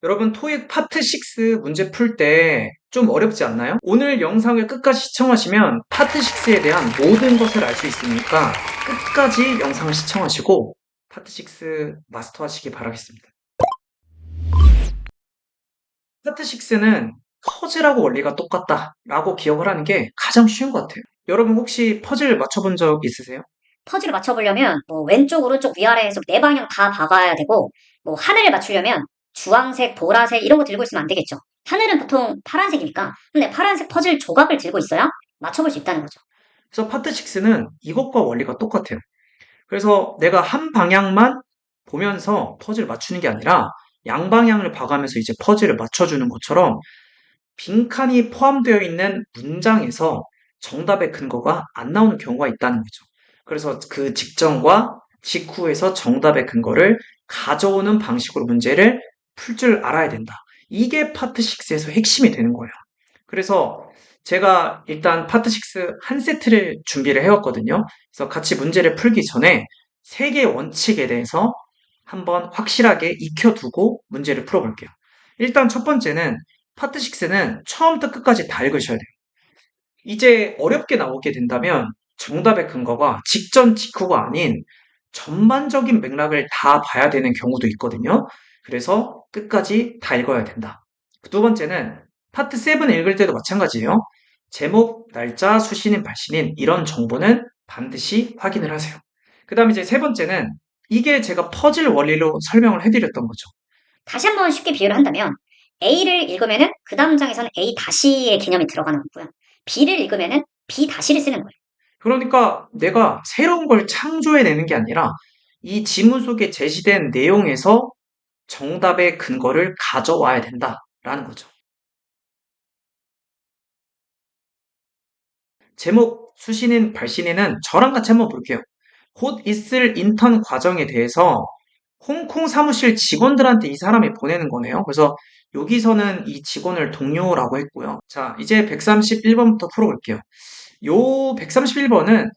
여러분, 토익 파트 6 문제 풀 때 좀 어렵지 않나요? 오늘 영상을 끝까지 시청하시면 파트 6에 대한 모든 것을 알 수 있으니까 끝까지 영상을 시청하시고 파트 6 마스터하시기 바라겠습니다. 파트 6는 퍼즐하고 원리가 똑같다라고 기억을 하는 게 가장 쉬운 것 같아요. 여러분 혹시 퍼즐 맞춰본 적 있으세요? 퍼즐을 맞춰보려면 왼쪽, 오른쪽, 위아래 해서 네 방향 다 박아야 되고 하늘을 맞추려면 주황색, 보라색 이런 거 들고 있으면 안 되겠죠. 하늘은 보통 파란색이니까 근데 파란색 퍼즐 조각을 들고 있어야 맞춰볼 수 있다는 거죠. 그래서 파트 6는 이것과 원리가 똑같아요. 그래서 내가 한 방향만 보면서 퍼즐 맞추는 게 아니라 양방향을 봐가면서 이제 퍼즐을 맞춰주는 것처럼 빈칸이 포함되어 있는 문장에서 정답의 근거가 안 나오는 경우가 있다는 거죠. 그래서 그 직전과 직후에서 정답의 근거를 가져오는 방식으로 문제를 풀 줄 알아야 된다. 이게 파트 6에서 핵심이 되는 거예요. 그래서 제가 일단 파트 6 한 세트를 준비를 해왔거든요. 그래서 같이 문제를 풀기 전에 세 개의 원칙에 대해서 한번 확실하게 익혀두고 문제를 풀어볼게요. 일단 첫 번째는 파트 6는 처음부터 끝까지 다 읽으셔야 돼요. 이제 어렵게 나오게 된다면 정답의 근거가 직전 직후가 아닌 전반적인 맥락을 다 봐야 되는 경우도 있거든요. 그래서 끝까지 다 읽어야 된다. 두 번째는 파트 7 읽을 때도 마찬가지예요. 제목, 날짜, 수신인, 발신인 이런 정보는 반드시 확인을 하세요. 그 다음에 이제 세 번째는 이게 제가 퍼즐 원리로 설명을 해드렸던 거죠. 다시 한번 쉽게 비유를 한다면 A를 읽으면은 그 다음 장에서는 A 다시의 개념이 들어가는 거고요. B를 읽으면은 B 다시를 쓰는 거예요. 그러니까 내가 새로운 걸 창조해내는 게 아니라 이 지문 속에 제시된 내용에서 정답의 근거를 가져와야 된다라는 거죠. 제목, 수신인, 발신인은 저랑 같이 한번 볼게요. 곧 있을 인턴 과정에 대해서 홍콩 사무실 직원들한테 이 사람이 보내는 거네요. 그래서 여기서는 이 직원을 동료라고 했고요. 자, 이제 131번부터 풀어볼게요. 요 131번은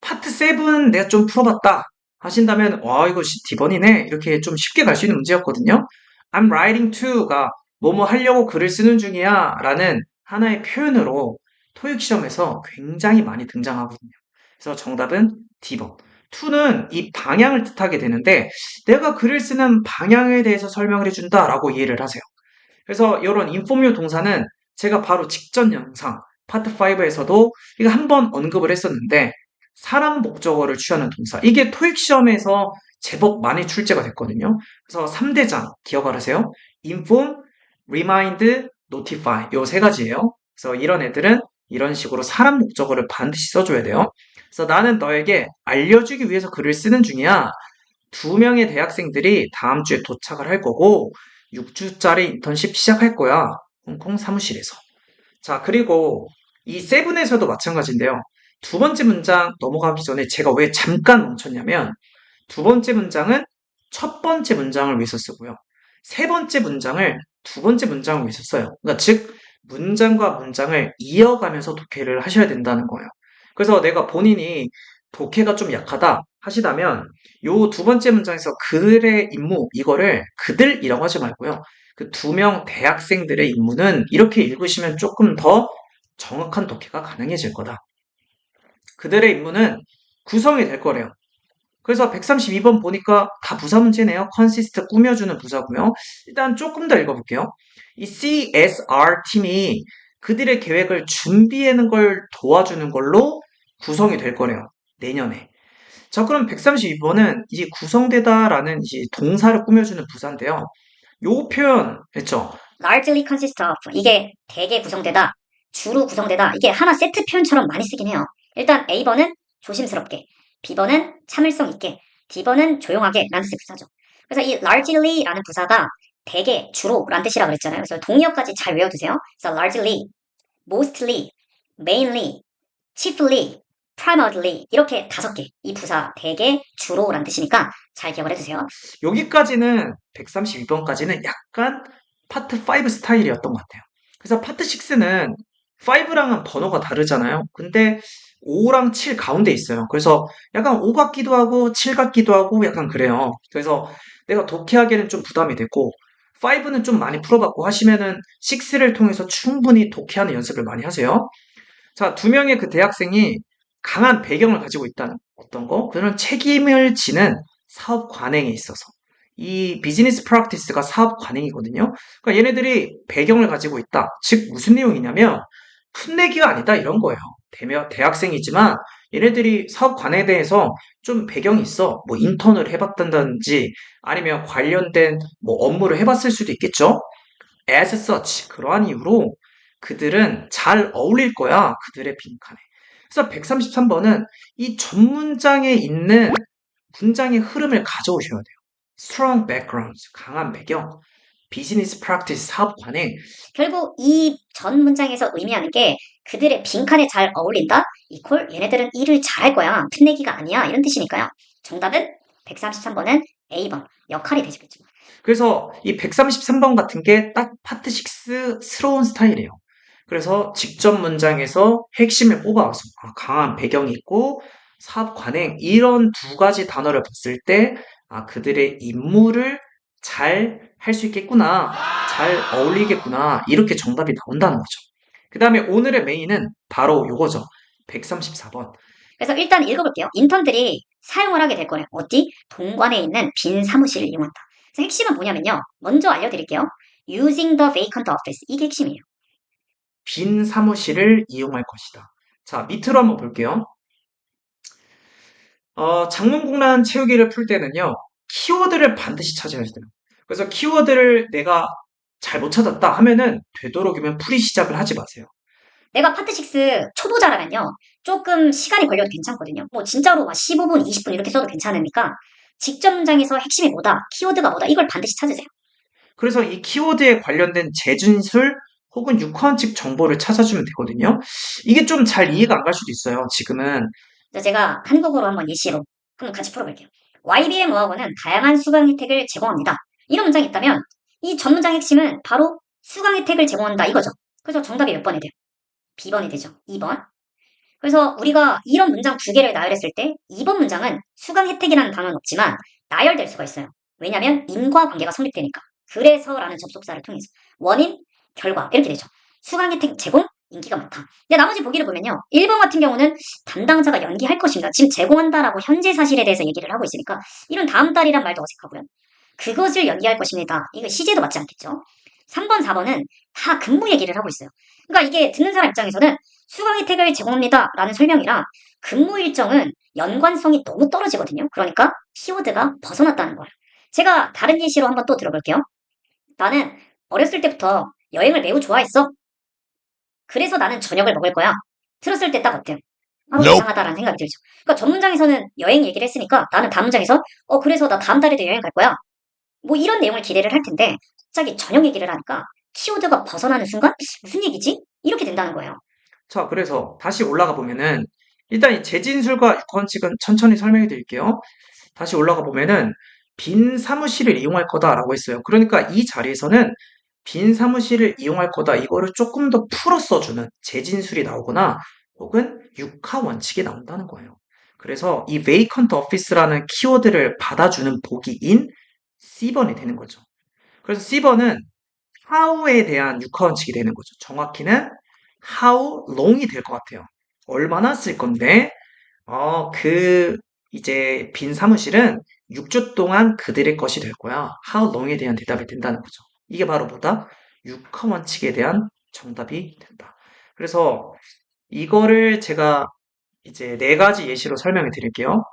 파트 7 내가 좀 풀어봤다 하신다면 와 이거 D번이네 이렇게 좀 쉽게 갈 수 있는 문제였거든요. I'm writing to가 뭐뭐 하려고 글을 쓰는 중이야 라는 하나의 표현으로 토익 시험에서 굉장히 많이 등장하거든요. 그래서 정답은 D번. to는 이 방향을 뜻하게 되는데 내가 글을 쓰는 방향에 대해서 설명을 해준다라고 이해를 하세요. 그래서 이런 인포묘 동사는 제가 바로 직전 영상 파트 5에서도 이거 한번 언급을 했었는데 사람 목적어를 취하는 동사 이게 토익 시험에서 제법 많이 출제가 됐거든요. 그래서 3대장 기억하세요. inform, remind, notify 요 세 가지예요. 그래서 이런 애들은 이런 식으로 사람 목적어를 반드시 써줘야 돼요. 그래서 나는 너에게 알려주기 위해서 글을 쓰는 중이야. 2명의 대학생들이 다음 주에 도착을 할 거고 6주짜리 인턴십 시작할 거야. 홍콩 사무실에서. 자, 그리고 이 세븐에서도 마찬가지인데요. 두 번째 문장 넘어가기 전에 제가 왜 잠깐 멈췄냐면 두 번째 문장은 첫 번째 문장을 위해서 쓰고요. 세 번째 문장을 두 번째 문장을 위해서 써요. 그러니까 즉 문장과 문장을 이어가면서 독해를 하셔야 된다는 거예요. 그래서 내가 본인이 독해가 좀 약하다 하시다면 요 두 번째 문장에서 그들의 임무 이거를 그들이라고 하지 말고요. 그 2명 대학생들의 임무는 이렇게 읽으시면 조금 더 정확한 독해가 가능해질 거다. 그들의 임무는 구성이 될 거래요. 그래서 132번 보니까 다 부사 문제네요. consist 꾸며주는 부사고요. 일단 조금 더 읽어볼게요. 이 CSR 팀이 그들의 계획을 준비하는 걸 도와주는 걸로 구성이 될 거래요. 내년에. 자, 그럼 132번은 이 구성되다라는 이 동사를 꾸며주는 부사인데요. 요 표현 했죠. largely consist of 이게 대개 구성되다, 주로 구성되다 이게 하나 세트 표현처럼 많이 쓰긴 해요. 일단 A번은 조심스럽게, B번은 참을성 있게, D번은 조용하게 라는 뜻의 부사죠. 그래서 이 largely라는 부사가 대개, 주로 라는 뜻이라 그랬잖아요. 그래서 동의어까지 잘 외워두세요. 그래서 largely, mostly, mainly, chiefly, primarily 이렇게 5개 이 부사 대개, 주로라는 뜻이니까 잘 기억을 해두세요. 여기까지는 132번까지는 약간 파트 5 스타일이었던 것 같아요. 그래서 파트 6는 5랑은 번호가 다르잖아요. 근데 5랑 7 가운데 있어요. 그래서 약간 5 같기도 하고 7 같기도 하고 약간 그래요. 그래서 내가 독해하기에는 좀 부담이 되고 5는 좀 많이 풀어봤고 하시면은 6를 통해서 충분히 독해하는 연습을 많이 하세요. 자, 두 명의 그 대학생이 강한 배경을 가지고 있다는 어떤 거? 그런 책임을 지는 사업 관행에 있어서. 이 비즈니스 프랙티스가 사업 관행이거든요. 그러니까 얘네들이 배경을 가지고 있다. 즉, 무슨 내용이냐면, 풋내기가 아니다. 이런 거예요. 대학생이지만 얘네들이 사업 관행에 대해서 좀 배경이 있어. 뭐 인턴을 해봤다든지 아니면 관련된 뭐 업무를 해봤을 수도 있겠죠. As such, 그러한 이유로 그들은 잘 어울릴 거야, 그들의 빈칸에. 그래서 133번은 이 전문장에 있는 문장의 흐름을 가져오셔야 돼요. Strong background, 강한 배경, 비즈니스 프랙티스, 사업 관행. 결국 이 전 문장에서 의미하는 게 그들의 빈칸에 잘 어울린다? 이퀄 얘네들은 일을 잘할 거야. 풋내기가 아니야. 이런 뜻이니까요. 정답은 133번은 A번. 역할이 되시겠죠. 그래서 이 133번 같은 게 딱 파트 6스러운 스타일이에요. 그래서 직접 문장에서 핵심을 뽑아와서 강한 배경이 있고 사업 관행 이런 두 가지 단어를 봤을 때 그들의 임무를 잘 할 수 있겠구나, 잘 어울리겠구나 이렇게 정답이 나온다는 거죠. 그 다음에 오늘의 메인은 바로 요거죠. 134번. 그래서 일단 읽어볼게요. 인턴들이 사용을 하게 될 거예요. 어디? 본관에 있는 빈 사무실을 이용한다. 그래서 핵심은 뭐냐면요. 먼저 알려드릴게요. Using the vacant office. 이게 핵심이에요. 빈 사무실을 이용할 것이다. 자, 밑으로 한번 볼게요. 장문공란 채우기를 풀 때는요, 키워드를 반드시 찾아야 돼요. 그래서 키워드를 내가 잘 못 찾았다 하면은 되도록이면 풀이 시작을 하지 마세요. 내가 파트 6 초보자라면요. 조금 시간이 걸려도 괜찮거든요. 뭐 진짜로 막 15분, 20분 이렇게 써도 괜찮으니까 직접 문장에서 핵심이 뭐다, 키워드가 뭐다 이걸 반드시 찾으세요. 그래서 이 키워드에 관련된 재진술 혹은 육화원칙 정보를 찾아주면 되거든요. 이게 좀 잘 이해가 안 갈 수도 있어요, 지금은. 그래서 제가 한국어로 한번 예시로 한번 같이 풀어볼게요. YBM 어학원은 다양한 수강 혜택을 제공합니다. 이런 문장이 있다면 이 전 문장 핵심은 바로 수강 혜택을 제공한다 이거죠. 그래서 정답이 몇 번이 돼요? B번이 되죠. 2번. 그래서 우리가 이런 문장 두 개를 나열했을 때 2번 문장은 수강 혜택이라는 단어는 없지만 나열될 수가 있어요. 왜냐하면 인과관계가 성립되니까. 그래서라는 접속사를 통해서 원인, 결과 이렇게 되죠. 수강 혜택 제공, 인기가 많다. 근데 나머지 보기를 보면요. 1번 같은 경우는 담당자가 연기할 것입니다. 지금 제공한다라고 현재 사실에 대해서 얘기를 하고 있으니까 이런 다음 달이란 말도 어색하고요. 그것을 연기할 것입니다. 이거 시제도 맞지 않겠죠? 3번, 4번은 다 근무 얘기를 하고 있어요. 그러니까 이게 듣는 사람 입장에서는 수강 혜택을 제공합니다 라는 설명이라 근무 일정은 연관성이 너무 떨어지거든요. 그러니까 키워드가 벗어났다는 거예요. 제가 다른 예시로 한번 또 들어볼게요. 나는 어렸을 때부터 여행을 매우 좋아했어. 그래서 나는 저녁을 먹을 거야. 들었을 때 딱 어때요? 이상하다라는 생각이 들죠. 그러니까 전 문장에서는 여행 얘기를 했으니까 나는 다음 문장에서 그래서 나 다음 달에도 여행 갈 거야. 뭐 이런 내용을 기대를 할 텐데 갑자기 저녁 얘기를 하니까 키워드가 벗어나는 순간 무슨 얘기지? 이렇게 된다는 거예요. 자, 그래서 다시 올라가 보면은 일단 이 재진술과 육화원칙은 천천히 설명해 드릴게요. 다시 올라가 보면은 빈 사무실을 이용할 거다라고 했어요. 그러니까 이 자리에서는 빈 사무실을 이용할 거다 이거를 조금 더 풀어 써주는 재진술이 나오거나 혹은 육하 원칙이 나온다는 거예요. 그래서 이 vacant office라는 키워드를 받아주는 보기인 C번이 되는 거죠. 그래서 C번은 how에 대한 육하 원칙이 되는 거죠. 정확히는 how long이 될 것 같아요. 얼마나 쓸 건데 이제 빈 사무실은 6주 동안 그들의 것이 될 거야. How long에 대한 대답이 된다는 거죠. 이게 바로 뭐다? 육하 원칙에 대한 정답이 된다. 그래서 이거를 제가 이제 네 가지 예시로 설명해 드릴게요.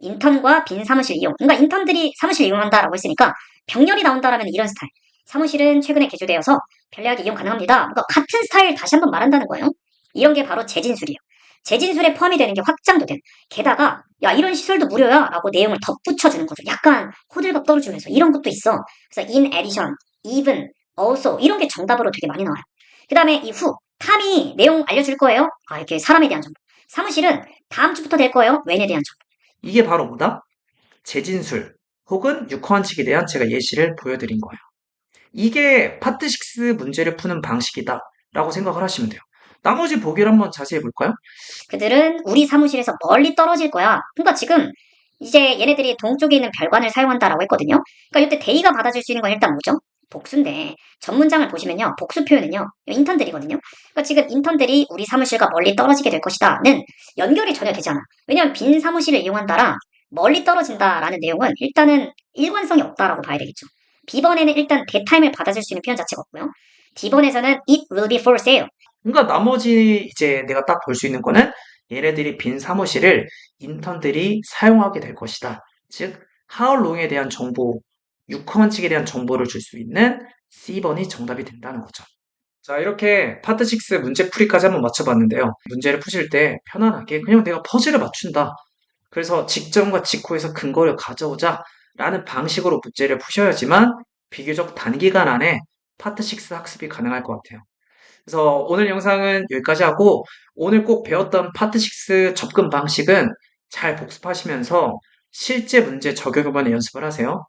인턴과 빈 사무실 이용. 그러니까 인턴들이 사무실 이용한다라고 했으니까 병렬이 나온다라면 이런 스타일. 사무실은 최근에 개조되어서 편리하게 이용 가능합니다. 그러니까 같은 스타일 다시 한번 말한다는 거예요. 이런 게 바로 재진술이에요. 재진술에 포함이 되는 게 확장도 된. 게다가 야 이런 시설도 무료야 라고 내용을 덧붙여주는 거죠. 약간 호들갑 떨어지면서 이런 것도 있어. 그래서 in addition, even, also 이런 게 정답으로 되게 많이 나와요. 그 다음에 이 후, 탐이 내용 알려줄 거예요. 이렇게 사람에 대한 정보. 사무실은 다음 주부터 될 거예요. 웬에 대한 정보. 이게 바로 뭐다? 재진술 혹은 육하 원칙에 대한 제가 예시를 보여드린 거예요. 이게 파트 6 문제를 푸는 방식이다 라고 생각을 하시면 돼요. 나머지 보기를 한번 자세히 볼까요? 그들은 우리 사무실에서 멀리 떨어질 거야. 그러니까 지금 이제 얘네들이 동쪽에 있는 별관을 사용한다라고 했거든요. 그러니까 이때 데이가 받아줄 수 있는 건 일단 뭐죠? 복수인데 전 문장을 보시면요. 복수 표현은요. 인턴들이거든요. 그러니까 지금 인턴들이 우리 사무실과 멀리 떨어지게 될 것이다는 연결이 전혀 되지 않아. 왜냐하면 빈 사무실을 이용한다라 멀리 떨어진다라는 내용은 일단은 일관성이 없다라고 봐야 되겠죠. B번에는 일단 대타임을 받아줄 수 있는 표현 자체가 없고요. D번에서는 it will be for sale. 그러니까 나머지 이제 내가 딱 볼 수 있는 거는 얘네들이 빈 사무실을 인턴들이 사용하게 될 것이다. 즉, how long에 대한 정보, 육헌칙에 대한 정보를 줄 수 있는 C번이 정답이 된다는 거죠. 자, 이렇게 파트 6 문제 풀이까지 한번 맞춰봤는데요. 문제를 푸실 때 편안하게 그냥 내가 퍼즐을 맞춘다. 그래서 직전과 직후에서 근거를 가져오자 라는 방식으로 문제를 푸셔야지만 비교적 단기간 안에 파트 6 학습이 가능할 것 같아요. 그래서 오늘 영상은 여기까지 하고 오늘 꼭 배웠던 파트 6 접근 방식은 잘 복습하시면서 실제 문제 적용 이번에 연습을 하세요.